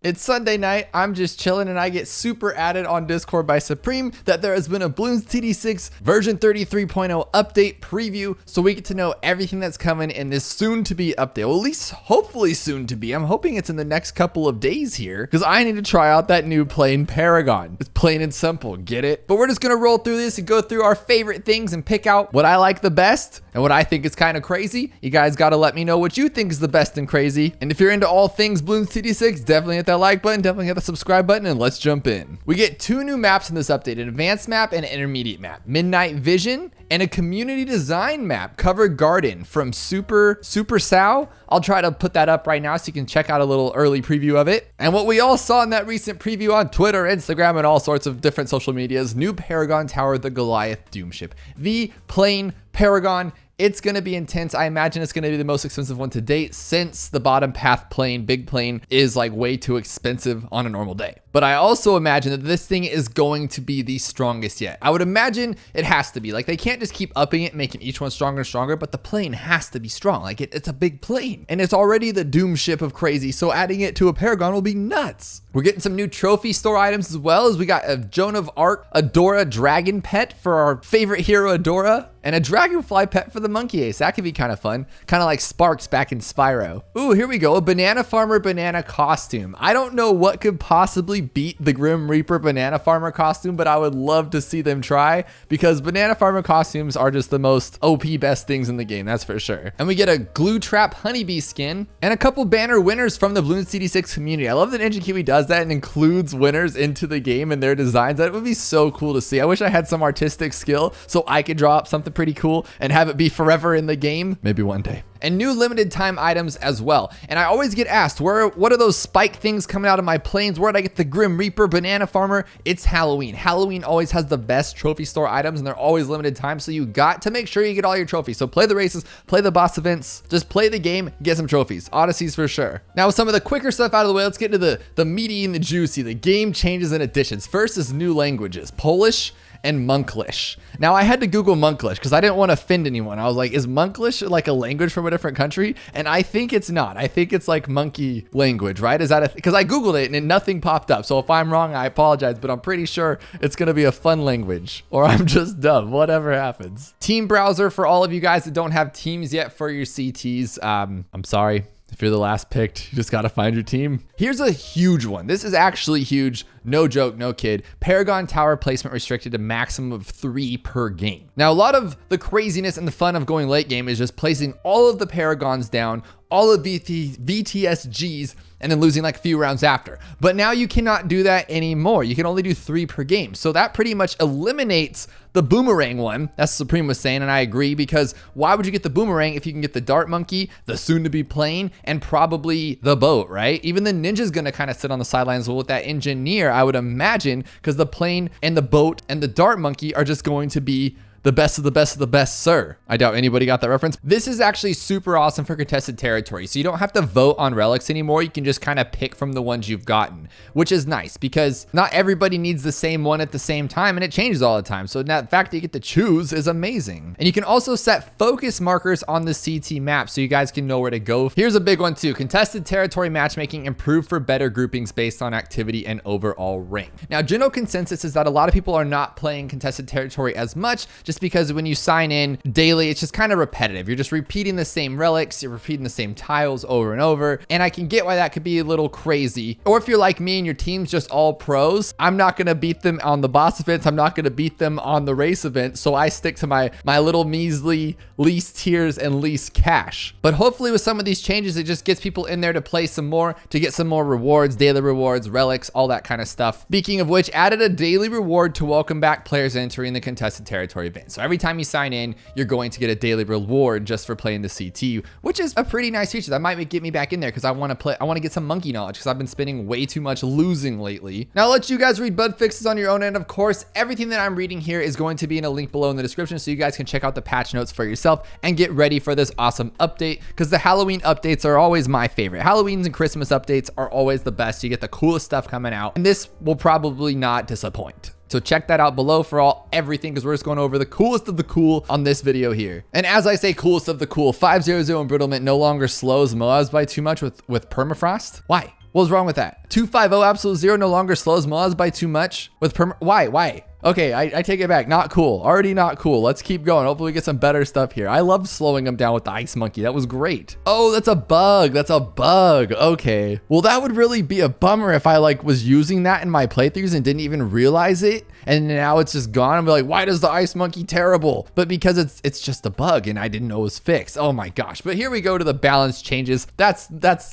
It's Sunday night, I'm just chilling, and I get super added on Discord by Supreme that there has been a Bloons TD 6 version 33.0 update preview, so we get to know everything that's coming in this soon-to-be update. Well, at least hopefully soon-to-be. I'm hoping it's in the next couple of days here, because I need to try out that new plane Paragon. It's plain and simple, get it? But we're just gonna roll through this and go through our favorite things and pick out what I like the best and what I think is kind of crazy. You guys gotta let me know what you think is the best and crazy. And if you're into all things Bloons TD 6, definitely hit that like button, definitely hit the subscribe button, and let's jump in. We get two new maps in this update, an advanced map and an intermediate map. Midnight Vision and a community design map, Covered Garden from Super Sao. I'll try to put that up right now so you can check out a little early preview of it. And what we all saw in that recent preview on Twitter, Instagram, and all sorts of different social medias, new Paragon Tower, the Goliath Doomship. The plane Paragon. It's going to be intense. I imagine it's going to be the most expensive one to date since the bottom path plane, big plane, is like way too expensive on a normal day. But I also imagine that this thing is going to be the strongest yet. I would imagine it has to be. Like, they can't just keep upping it, making each one stronger and stronger, but the plane has to be strong. Like, it's a big plane. And it's already the Doom ship of crazy, so adding it to a Paragon will be nuts. We're getting some new trophy store items as well, as we got a Joan of Arc Adora dragon pet for our favorite hero Adora, and a dragonfly pet for the monkey ace. That could be kind of fun. Kind of like Sparks back in Spyro. Ooh, here we go. A banana farmer banana costume. I don't know what could possibly beat the Grim Reaper banana farmer costume, but I would love to see them try, because banana farmer costumes are just the most OP best things in the game, that's for sure. And we get a glue trap honeybee skin and a couple banner winners from the Bloons TD 6 community. I love that Ninja Kiwi does that and includes winners into the game and their designs. That would be so cool to see. I wish I had some artistic skill so I could draw up something pretty cool and have it be forever in the game. Maybe one day. And new limited time items as well. And I always get asked, what are those spike things coming out of my planes? Where did I get the Grim Reaper banana farmer? It's Halloween. Halloween always has the best trophy store items, and they're always limited time, so you got to make sure you get all your trophies. So play the races, play the boss events, just play the game, get some trophies. Odysseys for sure. Now with some of the quicker stuff out of the way, let's get into the meaty and the juicy, the game changes and additions. First is new languages, Polish and Monklish. Now I had to Google Monklish because I didn't want to offend anyone. I was like, is Monklish like a language from a different country? And I think it's not. I think it's like monkey language, right? Is that because I Googled it and nothing popped up. So if I'm wrong, I apologize, but I'm pretty sure it's going to be a fun language, or I'm just dumb, whatever happens. Team browser for all of you guys that don't have teams yet for your CTs. I'm sorry. If you're the last picked, you just got to find your team. Here's a huge one. This is actually huge. No joke, no kid. Paragon Tower placement restricted to maximum of 3 per game. Now, a lot of the craziness and the fun of going late game is just placing all of the Paragons down, all of VTSGs, and then losing like a few rounds after. But now you cannot do that anymore. You can only do 3 per game. So that pretty much eliminates the boomerang one. That's what Supreme was saying, and I agree, because why would you get the boomerang if you can get the dart monkey, the soon-to-be plane, and probably the boat, right? Even the ninja's gonna kind of sit on the sidelines with that engineer, I would imagine, because the plane and the boat and the dart monkey are just going to be the best of the best of the best, sir. I doubt anybody got that reference. This is actually super awesome for contested territory. So you don't have to vote on relics anymore. You can just kind of pick from the ones you've gotten, which is nice because not everybody needs the same one at the same time, and it changes all the time. So that fact that you get to choose is amazing. And you can also set focus markers on the CT map so you guys can know where to go. Here's a big one too. Contested territory matchmaking improved for better groupings based on activity and overall rank. Now, general consensus is that a lot of people are not playing contested territory as much, just because when you sign in daily, it's just kind of repetitive. You're just repeating the same relics, you're repeating the same tiles over and over. And I can get why that could be a little crazy. Or if you're like me and your team's just all pros, I'm not going to beat them on the boss events. I'm not going to beat them on the race event. So I stick to my little measly least tiers and least cash. But hopefully with some of these changes, it just gets people in there to play some more, to get some more rewards, daily rewards, relics, all that kind of stuff. Speaking of which, added a daily reward to welcome back players entering the contested territory event. So every time you sign in, you're going to get a daily reward just for playing the CT, which is a pretty nice feature. That might get me back in there because I want to get some monkey knowledge because I've been spending way too much losing lately. Now I'll let you guys read bug fixes on your own, and of course, everything that I'm reading here is going to be in a link below in the description so you guys can check out the patch notes for yourself and get ready for this awesome update, because the Halloween updates are always my favorite. Halloween's and Christmas updates are always the best. You get the coolest stuff coming out, and this will probably not disappoint. So check that out below for everything, because we're just going over the coolest of the cool on this video here. And as I say coolest of the cool, 500 embrittlement no longer slows MOABs by too much with permafrost. Why? What was wrong with that? 250 absolute zero no longer slows Moabs by too much with why? Okay, I take it back. Not cool. Already not cool. Let's keep going. Hopefully we get some better stuff here. I love slowing them down with the ice monkey. That was great. Oh, that's a bug. That's a bug. Okay. Well, that would really be a bummer if I like was using that in my playthroughs and didn't even realize it. And now it's just gone. I'm like, why does the ice monkey terrible? But because it's just a bug and I didn't know it was fixed. Oh my gosh. But here we go to the balance changes. That's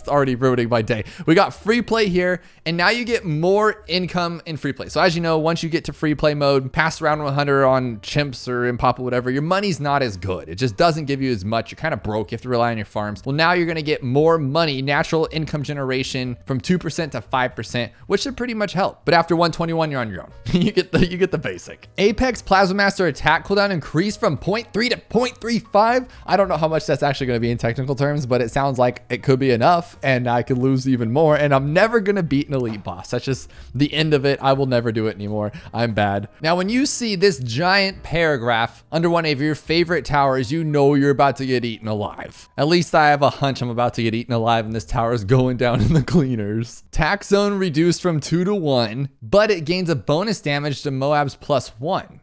already ruining my day. We got free play here, and now you get more income in free play. So as you know, once you get to free play mode, past round 100 on chimps or Impapa, whatever, your money's not as good. It just doesn't give you as much. You're kind of broke. You have to rely on your farms. Well, now you're going to get more money, natural income generation from 2% to 5%, which should pretty much help. But after 121, you're on your own. you get the basic. Apex Plasma Master attack cooldown increased from 0.3 to 0.35. I don't know how much that's actually going to be in technical terms, but it sounds like it could be enough, and I could lose even more. And I'm never going to beat an elite boss. That's just the end of it. I will never do it anymore. I'm bad. Now, when you see this giant paragraph under one of your favorite towers, you know you're about to get eaten alive. At least I have a hunch I'm about to get eaten alive, and this tower is going down in the cleaners. Tax zone reduced from 2 to 1, but it gains a bonus damage to Moab's +1.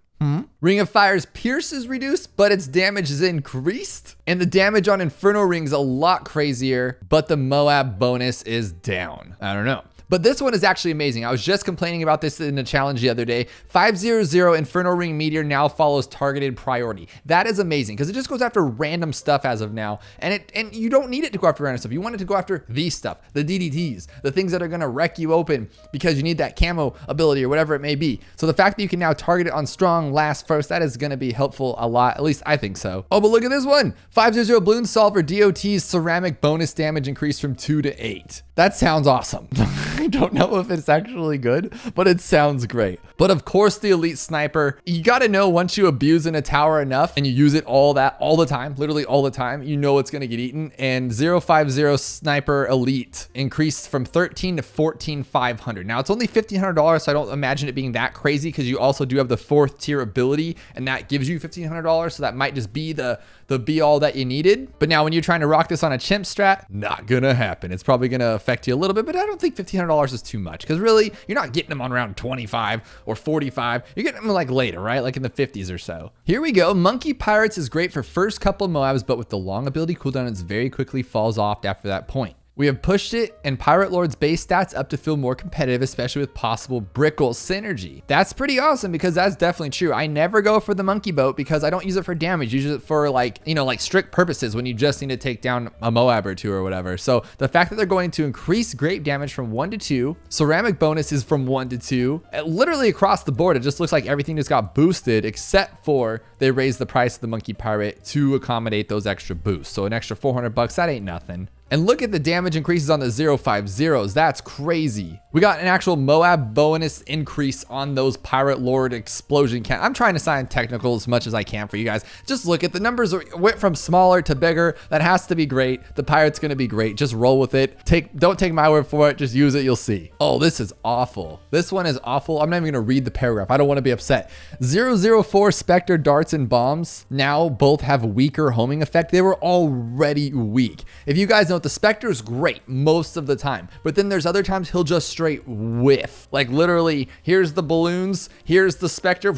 Ring of Fire's Pierce is reduced, but its damage is increased. And the damage on Inferno Ring's a lot crazier, but the Moab bonus is down. I don't know. But this one is actually amazing. I was just complaining about this in a challenge the other day. 500 Inferno Ring Meteor now follows targeted priority. That is amazing because it just goes after random stuff as of now. And you don't need it to go after random stuff. You want it to go after the stuff, the DDTs, the things that are going to wreck you open because you need that camo ability or whatever it may be. So the fact that you can now target it on strong last first, that is going to be helpful a lot. At least I think so. Oh, but look at this one. 500 Bloons Solver DOT's ceramic bonus damage increased from 2 to 8. That sounds awesome. I don't know if it's actually good, but it sounds great. But of course, the elite sniper, you got to know once you abuse in a tower enough and you use it all the time, literally all the time, you know it's going to get eaten. And 050 sniper elite increased from 13 to 14,500. Now it's only $1,500, so I don't imagine it being that crazy because you also do have the 4th tier ability and that gives you $1,500. So that might just be the be all that you needed. But now when you're trying to rock this on a chimp strat, not gonna happen. It's probably gonna affect you a little bit, but I don't think $1,500 is too much because really you're not getting them on round 25 or 45. You're getting them like later, right? Like in the 50s or so. Here we go. Monkey Pirates is great for first couple of Moabs, but with the long ability cooldown, it very quickly falls off after that point. We have pushed it and Pirate Lord's base stats up to feel more competitive, especially with possible Brickle synergy. That's pretty awesome because that's definitely true. I never go for the monkey boat because I don't use it for damage. Use it for like strict purposes when you just need to take down a Moab or two or whatever. So the fact that they're going to increase grape damage from 1 to 2, ceramic bonus is from 1 to 2, literally across the board, it just looks like everything just got boosted except for they raised the price of the monkey pirate to accommodate those extra boosts. So an extra $400, that ain't nothing. And look at the damage increases on the 050s. That's crazy. We got an actual Moab bonus increase on those Pirate Lord explosion count. I'm trying to sound technical as much as I can for you guys. Just look at the numbers went from smaller to bigger. That has to be great. The pirate's gonna be great. Just roll with it. Don't take my word for it. Just use it. You'll see. Oh, this is awful. This one is awful. I'm not even gonna read the paragraph. I don't want to be upset. 004 Spectre darts and bombs now both have weaker homing effect. They were already weak. If you guys know, the Spectre is great most of the time, but then there's other times he'll just straight whiff. Like literally, here's the balloons, here's the Spectre,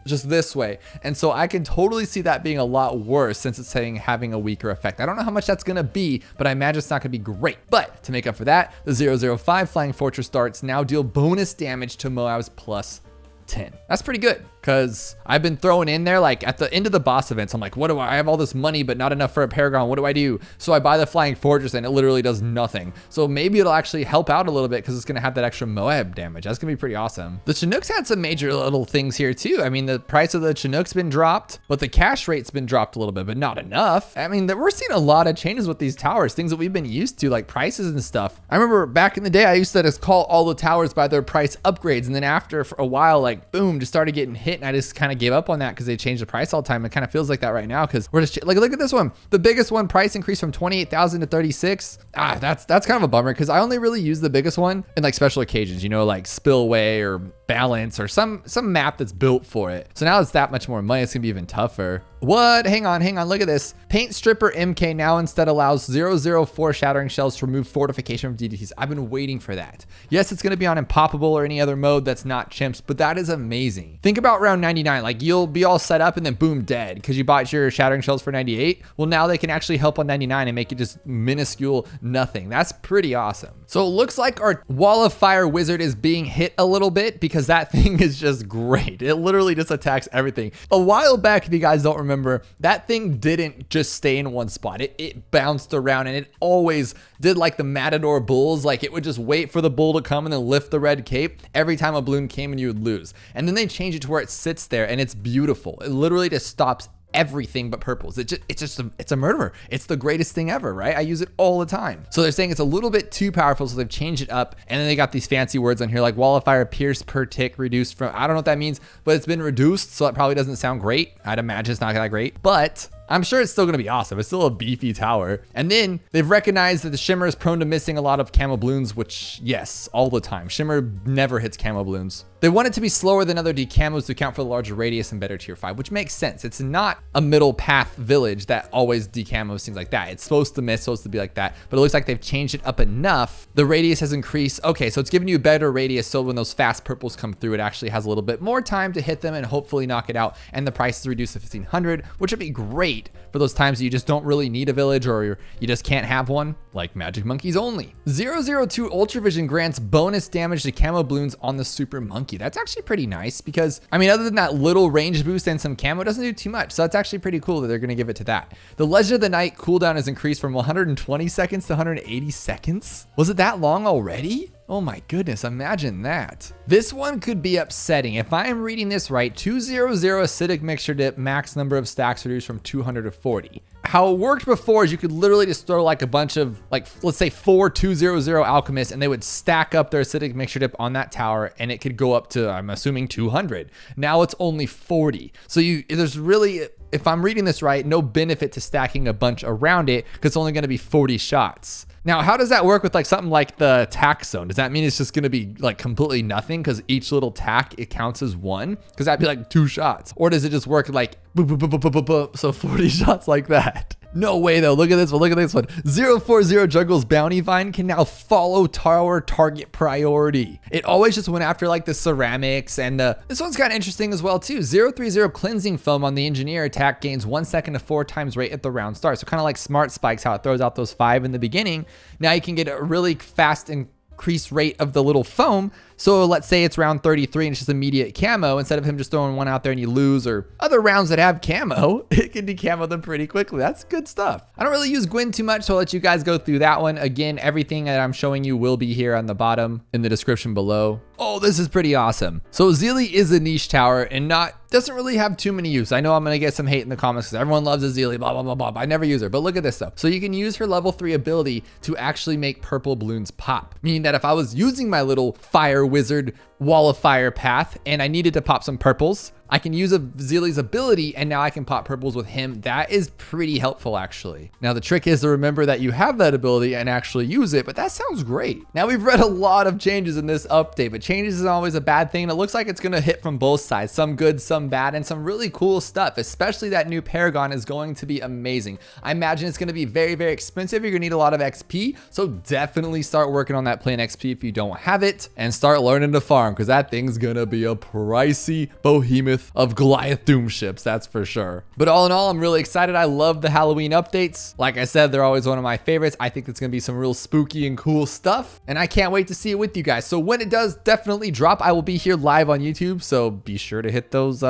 just this way. And so I can totally see that being a lot worse since it's saying having a weaker effect. I don't know how much that's gonna be, but I imagine it's not gonna be great. But to make up for that, the 005 Flying Fortress darts now deal bonus damage to Moab's +10. That's pretty good because I've been throwing in there like at the end of the boss events. I'm like, what do I have all this money, but not enough for a Paragon. What do I do? So I buy the Flying Fortress and it literally does nothing. So maybe it'll actually help out a little bit because it's going to have that extra Moab damage. That's going to be pretty awesome. The Chinooks had some major little things here too. I mean, the price of the Chinook's been dropped, but the cash rate's been dropped a little bit, but not enough. I mean, we're seeing a lot of changes with these towers, things that we've been used to, like prices and stuff. I remember back in the day, I used to just call all the towers by their price upgrades. And then after for a while, like boom, just started getting hit. And I just kind of gave up on that because they changed the price all the time. It kind of feels like that right now because we're just like, look at this one. The biggest one price increase from 28,000 to 36. That's kind of a bummer because I only really use the biggest one in like special occasions, like Spillway or Balance or some map that's built for it. So now it's that much more money. It's gonna be even tougher. What? Hang on. Look at this. Paint Stripper MK now instead allows 004 shattering shells to remove fortification from DDTs. I've been waiting for that. Yes, it's going to be on Impoppable or any other mode that's not chimps, but that is amazing. Think about round 99. Like, you'll be all set up and then boom, dead because you bought your shattering shells for 98. Well, now they can actually help on 99 and make it just minuscule nothing. That's pretty awesome. So it looks like our Wall of Fire wizard is being hit a little bit because that thing is just great. It literally just attacks everything. A while back, if you guys don't remember, that thing didn't just stay in one spot. It bounced around and it always did like the Matador bulls. Like, it would just wait for the bull to come and then lift the red cape every time a balloon came and you would lose. And then they changed it to where it sits there and it's beautiful. It literally just stops everything but purples. It's a murderer. It's the greatest thing ever, right? I use it all the time. So they're saying it's a little bit too powerful, so they've changed it up. And then they got these fancy words on here like Wall of Fire Pierce per tick reduced from, I don't know what that means, but it's been reduced, so it probably doesn't sound great. I'd imagine it's not that great, but I'm sure it's still going to be awesome. It's still a beefy tower. And then they've recognized that the Shimmer is prone to missing a lot of camo balloons, which, yes, all the time. Shimmer never hits camo balloons. They want it to be slower than other decamos to account for the larger radius and better tier 5, which makes sense. It's not a middle path village that always decamos things like that. It's supposed to miss, supposed to be like that, but it looks like they've changed it up enough. The radius has increased. Okay, so it's giving you a better radius, so when those fast purples come through, it actually has a little bit more time to hit them and hopefully knock it out. And the price is reduced to 1,500, which would be great for those times that you just don't really need a village or you just can't have one, like Magic Monkeys only. 002 Ultra Vision grants bonus damage to camo balloons on the Super Monkey. That's actually pretty nice because, I mean, other than that little range boost and some camo, it doesn't do too much. So that's actually pretty cool that they're going to give it to that. The Legend of the Night cooldown is increased from 120 seconds to 180 seconds. Was it that long already? Oh my goodness, imagine that. This one could be upsetting. If I am reading this right, 200 acidic mixture dip, max number of stacks reduced from 200 to 40. How it worked before is you could literally just throw like a bunch of, like, let's say 4 200 alchemists, and they would stack up their acidic mixture dip on that tower and it could go up to, I'm assuming, 200. Now it's only 40. So there's really, if I'm reading this right, no benefit to stacking a bunch around it because it's only going to be 40 shots. Now, how does that work with like something like the tack zone? Does that mean it's just going to be like completely nothing because each little tack, it counts as one? Because that'd be like 2 shots. Or does it just work like boop, boop, boop, boop, boop, boop, boop, so 40 shots like that? No way though. Look at this one. Look at this one. 040 Juggle's Bounty Vine can now follow tower target priority. It always just went after like the ceramics, and this one's kind of interesting as well too. 030 Cleansing Foam on the Engineer attack gains 1 second to 4 times rate at the round start. So kind of like Smart Spikes, how it throws out those 5 in the beginning. Now you can get a really fast increased rate of the little foam. So let's say it's round 33 and it's just immediate camo. Instead of him just throwing one out there and you lose, or other rounds that have camo, it can decamo them pretty quickly. That's good stuff. I don't really use Gwyn too much, so I'll let you guys go through that one. Again, everything that I'm showing you will be here on the bottom in the description below. Oh, this is pretty awesome. So Azili is a niche tower and doesn't really have too many use. I know I'm gonna get some hate in the comments because everyone loves Azili, blah, blah, blah, blah. But I never use her, but look at this though. So you can use her level 3 ability to actually make purple balloons pop. Meaning that if I was using my little fire wizard Wall of Fire path and I needed to pop some purples, I can use Azili's ability and now I can pop purples with him. That is pretty helpful actually. Now the trick is to remember that you have that ability and actually use it, but that sounds great. Now we've read a lot of changes in this update, but changes isn't always a bad thing. And it looks like it's gonna hit from both sides, some good, some bad, and some really cool stuff, especially that new Paragon is going to be amazing. I imagine it's gonna be very, very expensive. You're gonna need a lot of XP, so definitely start working on that plain XP if you don't have it, and start learning to farm because that thing's gonna be a pricey behemoth of Goliath Doomships, that's for sure. But all in all, I'm really excited. I love the Halloween updates. Like I said, they're always one of my favorites. I think it's gonna be some real spooky and cool stuff, and I can't wait to see it with you guys. So when it does definitely drop, I will be here live on YouTube, so be sure to hit those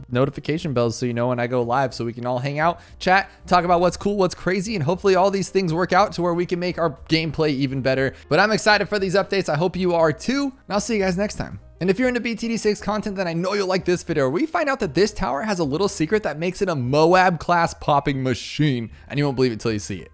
notification bells so you know when I go live, so we can all hang out, chat, talk about what's cool, what's crazy, and hopefully all these things work out to where we can make our gameplay even better. But I'm excited for these updates. I hope you are too, and I'll see you guys next time. And if you're into BTD6 content, then I know you'll like this video where we find out that this tower has a little secret that makes it a Moab class popping machine, and you won't believe it till you see it.